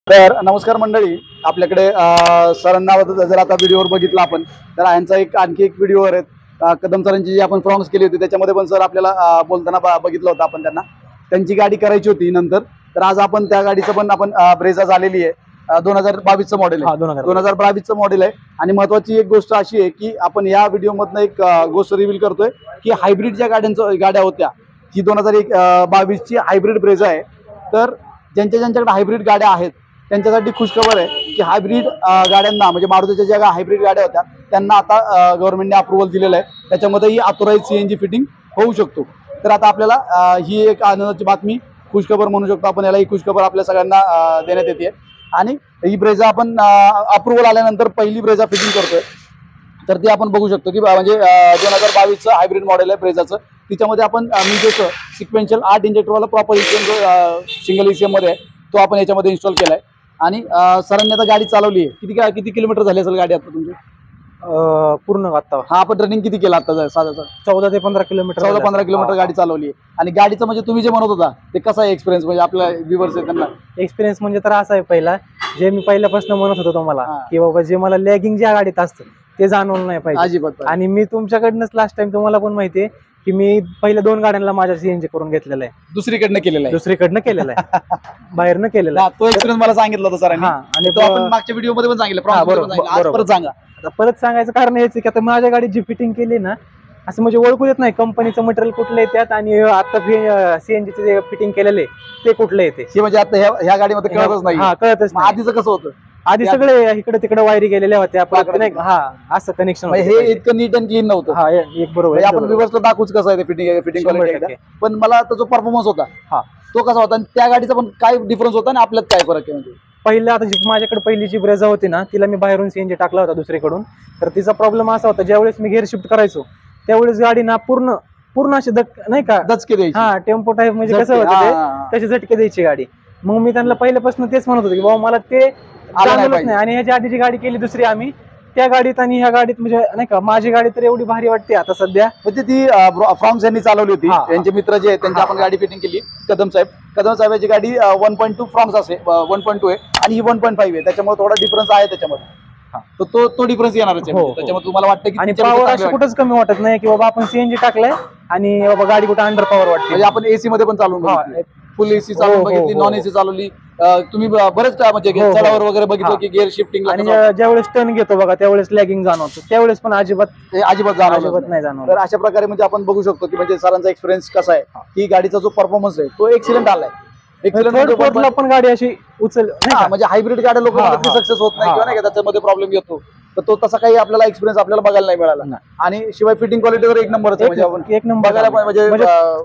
तर नमस्कार मंडळी, आपल्याकडे सरांना जर आता व्हिडिओवर बघितलं आपण तर यांचा आणखी एक व्हिडिओवर आहे कदम सरांची जी आपण फ्रॉम्स केली होती त्याच्यामध्ये पण सर आपल्याला बोलताना बघितलं होतं आपण त्यांची गाडी करायची होती नंतर. तर आज आपण त्या गाडीचं पण आपण ब्रेझा झालेली आहे 2022चं मॉडेल आहे. 2022चं मॉडेल आहे. आणि महत्वाची एक गोष्ट अशी आहे की आपण या व्हिडिओमधनं एक गोष्ट रिव्हील करतोय की हायब्रिड ज्या गाड्या होत्या ही 2022ची हायब्रिड ब्रेझा आहे. तर ज्यांच्याकडे हायब्रिड गाड्या आहेत त्यांच्यासाठी खुशखबर आहे की हायब्रिड गाड्यांना म्हणजे मारुतीच्या ज्या हायब्रिड गाड्या होत्या त्यांना आता गव्हर्नमेंटने अप्रुव्हल दिलेलं आहे. त्याच्यामध्येही ऑथोराइज सीएनजी फिटिंग होऊ शकतो. तर आता आपल्याला ही एक आनंदाची बातमी, खुशखबर म्हणू शकतो आपण याला, ही खुशखबर आपल्या सगळ्यांना देण्यात येते. आणि ही ब्रेझा आपण अप्रुव्हल आल्यानंतर पहिली ब्रेझा फिटिंग करतोय. तर ती आपण बघू शकतो की म्हणजे 2022चं हायब्रिड मॉडेल आहे ब्रेझाचं. तिच्यामध्ये आपण मी जसं सिक्वेन्शियल 8 इंजेक्टरवाला प्रॉपर सिंगल ECM मध्ये आहे तो आपण याच्यामध्ये इन्स्टॉल केला आहे. आणि सरांनी आता गाडी चालवली आहे. किती किलोमीटर झाली असेल गाडी आता तुमची पूर्ण? आता हा आपण रनिंग किती केलं आता? साधारण 14 ते 15 किलोमीटर. 14-15 किलोमीटर गाडी चालवली आहे. आणि गाडीचं म्हणजे तुम्ही जे म्हणत होता ते कसा आहे एक्सपिरियन्स, म्हणजे आपल्या व्ह्यूअर्स आहे त्यांना एक्सपिरियन्स म्हणजे तर असा आहे, पहिला जे मी पहिल्यापासून म्हणत होतो तुम्हाला की बाबा जे मला लॅगिंग ज्या गाडीत असतं ते जाणवलं नाही पाहिजे अजिबात. आणि मी तुमच्याकडनंच लास्ट टाइम तुम्हाला पण माहिती आहे की मी पहिल्या 2 गाड्यांना माझ्या सीएनजी करून घेतलेलं आहे. दुसरीकडनं केलेलं आहे बाहेरनं केलेलं आहे. तो एक्सपिरियन्स मला सांगितलं होतं सरांनी. आणि तो आपण मागच्या व्हिडिओ मध्ये पण सांगितलं. परत सांगा. आता परत सांगायचं कारण हेच की आता माझ्या गाडीत जी फिटिंग केली ना, असं म्हणजे ओळखू देत नाही कंपनीचं मटेरियल कुठलं येतात आणि आता सीएनजीचं जे फिटिंग केलेलं आहे ते कुठलं येते. म्हणजे आता ह्या गाडीमध्ये कळतच नाही. कळतच नाही. आधीचं कसं होतं? आधी सगळे इकडे तिकडे वायरी गेलेल्या होत्या नाही. असं कनेक्शन हे इतकं नीट अँड क्लीन नव्हतं. एक बरोबर. आपण व्ह्यूअर्सला दाखवूच कसं आहे फिटिंग क्वालिटी. पण मला तो जो परफॉर्मन्स होता तो कसा होता आणि त्या गाडीचा पण काय डिफरन्स होता आणि आपल्यात काय फरक आहे? म्हणजे पहिला आता माझ्याकडे पहिली जी ब्रेझा होती ना तिला मी बाहेरून सीएनजी टाकला होता दुसरीकडून. तर तिचा प्रॉब्लेम असा होता, ज्यावेळेस मी गेअर शिफ्ट करायचो त्यावेळेस गाडी ना पूर्ण अशी नाही का दचके द्यायची. टेम्पो टाईप म्हणजे कसं होतं तसे झटके द्यायची गाडी. मग मी त्यांना पहिल्यापासून तेच म्हणत होतो की बाबा मला ते जाणवलंच नाही. आणि ह्याच्या आधी जी गाडी केली दुसरी आम्ही त्या गाडीत आणि ह्या गाडीत म्हणजे नाही का माझी गाडी तर एवढी भारी वाटते आता सध्या. म्हणजे ती फ्रॉम्स यांनी चालवली होती. त्यांचे मित्र जे आहेत त्यांची आपण गाडी फिटिंग केली. कदम साहेबांची गाडी 1.2 फ्रॉम्स असे 1.2 आहे आणि ही 1.5 आहे. त्याच्यामुळे थोडा डिफरन्स आहे त्याच्यामध्ये. तो डिफरन्स येणारच आहे. त्याच्यामुळे तुम्हाला वाटतं की आणि पॉवर अशी कुठंच कमी वाटत नाही की बाबा आपण सीएनजी टाकलंय आणि बाबा गाडी कुठं अंडर पॉवर वाटते. म्हणजे आपण एसी मध्ये पण चालवून फुल एसी चालवून बघितली, नॉन एसी चालवली. तुम्ही बरेच म्हणजे चढावर वगैरे बघितलं की गिअर शिफ्टिंग आणि ज्यावेळेस टर्न घेतो बघा त्यावेळेस लॅगिंग जाणवतो, त्यावेळेस पण अजिबात नाही जाणवत. तर अशा प्रकारे म्हणजे आपण बघू शकतो की म्हणजे सरांचा एक्सपिरियन्स कसा आहे की गाडीचा जो परफॉर्मन्स आहे तो एक्सिलेंट आलाय. पण गाडी अशी उचल म्हणजे हायब्रिड गाड्या लोक सक्सेस होत नाही किंवा नाही त्याच्यामध्ये प्रॉब्लेम येतो. तर तो तसा काही आपल्याला एक्सपिरियन्स आपल्याला बघायला नाही मिळाला. आणि शिवाय फिटिंग क्वालिटीवर एक नंबर एक नंबर बघायला म्हणजे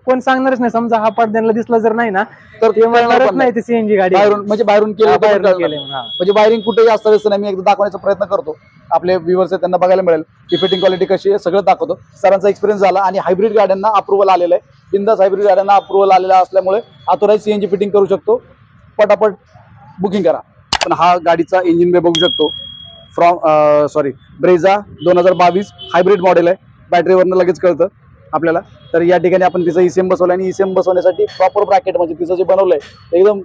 कोण सांगणारच नाही. समजा हा पडद्याला दिसला जर नाही ना तर ते म्हणणारच नाही ती सीएनजी गाडी बाहेरून केलं. म्हणजे वायरिंग कुठेही असतं नाही. मी एकदा दाखवण्याचा प्रयत्न करतो. आपले व्ह्यूअर्स आहेत त्यांना बघायला मिळेल की फिटिंग क्वालिटी कशी आहे सगळं दाखवतो. सरांचा एक्सपिरियन्स झाला आणि हायब्रिड गाड्यांना अप्रुव्हल आलेलं आहे. बिंदास हायब्रिड गाड्यांना अप्रुव्हल आलेला असल्यामुळे ऑथोराइज सीएनजी फिटिंग करू शकतो. पटापट बुकिंग करा. पण हा गाडीचा इंजिन बे बघू शकतो. ब्रेझा 2022 हायब्रिड मॉडेल आहे. बॅटरीवरनं लगेच कळतं आपल्याला. तर या ठिकाणी आपण तिचं ECM बसवलं आणि ECM बसवण्यासाठी प्रॉपर ब्रॅकेट म्हणजे तिचं जे बनवलंय एकदम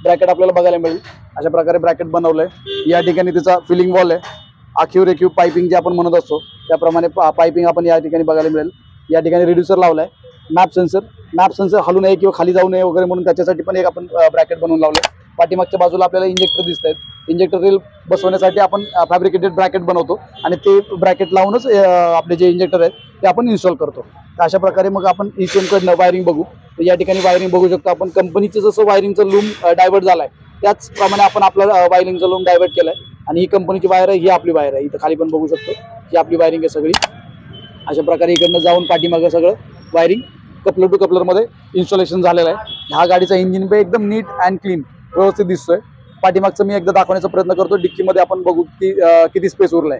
ब्रॅकेट आपल्याला बघायला मिळेल. अशा प्रकारे ब्रॅकेट बनवलंय. या ठिकाणी तिचा फिलिंग वॉल आहे. आखीव रेखीव पायपिंग जे आपण म्हणत असतो त्याप्रमाणे पायपिंग आपण या ठिकाणी बघायला मिळेल. या ठिकाणी रिड्युसर लावलाय. मॅप सेन्सर हलू नये किंवा खाली जाऊ नये वगैरे म्हणून त्याच्यासाठी पण एक आपण ब्रॅकेट बनवून लावलंय. पाठीमागच्या बाजूला आपल्याला इंजेक्टर दिसत आहेत. इंजेक्टर रील बसवण्यासाठी आपण फॅब्रिकेटेड ब्रॅकेट बनवतो आणि ते ब्रॅकेट लावूनच आपले जे इंजेक्टर आहेत ते आपण इन्स्टॉल करतो. तर अशा प्रकारे मग आपण ECM कडनं वायरिंग बघू. तर या ठिकाणी वायरिंग बघू शकतो आपण. कंपनीचं जसं वायरिंगचं लूम डायव्हर्ट झालाय त्याचप्रमाणे आपण आपलं वायरिंगचं लूम डायव्हर्ट केलंय. आणि ही कंपनीची वायर आहे, ही आपली वायर आहे. इथं खाली पण बघू शकतो ही आपली वायरिंग आहे सगळी. अशा प्रकारे इकडनं जाऊन पाठीमागं सगळं वायरिंग कपलर टू कपलरमध्ये इन्स्टॉलेशन झालेलं आहे. ह्या गाडीचा इंजिन पे एकदम नीट अँड क्लीन व्यवस्थित दिसतोय. पाठीमागचं मी एकदा दाखवण्याचा प्रयत्न करतो. डिक्कीमध्ये आपण बघू की किती स्पेस उरलाय.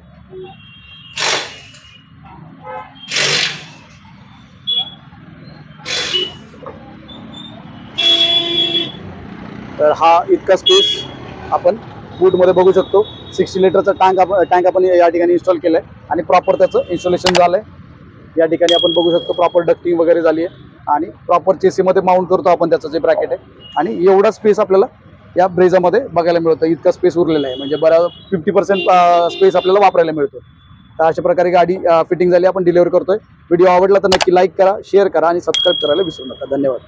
तर हा इतका स्पेस आपण बूटमध्ये बघू शकतो. 60 लिटरचा टँक आपण या ठिकाणी इन्स्टॉल केलाय आणि प्रॉपर त्याचं इन्स्टॉलेशन झालंय. या ठिकाणी आपण बघू शकतो प्रॉपर डक्टिंग वगैरे झाली आहे आणि प्रॉपर चेसीमध्ये माउंट करतो आपण त्याचं जे ब्रॅकेट आहे. आणि एवढा स्पेस आपल्याला या ब्रेझामध्ये बघायला मिळतं. इतका स्पेस उरलेला आहे, म्हणजे बऱ्या 50% स्पेस आपल्याला वापरायला मिळतो. तर अशा प्रकारे गाडी फिटिंग झाली, आपण डिलिव्हर करतोय. व्हिडिओ आवडला तर नक्की लाईक करा, शेअर करा आणि सबस्क्राईब करायला विसरू नका. धन्यवाद.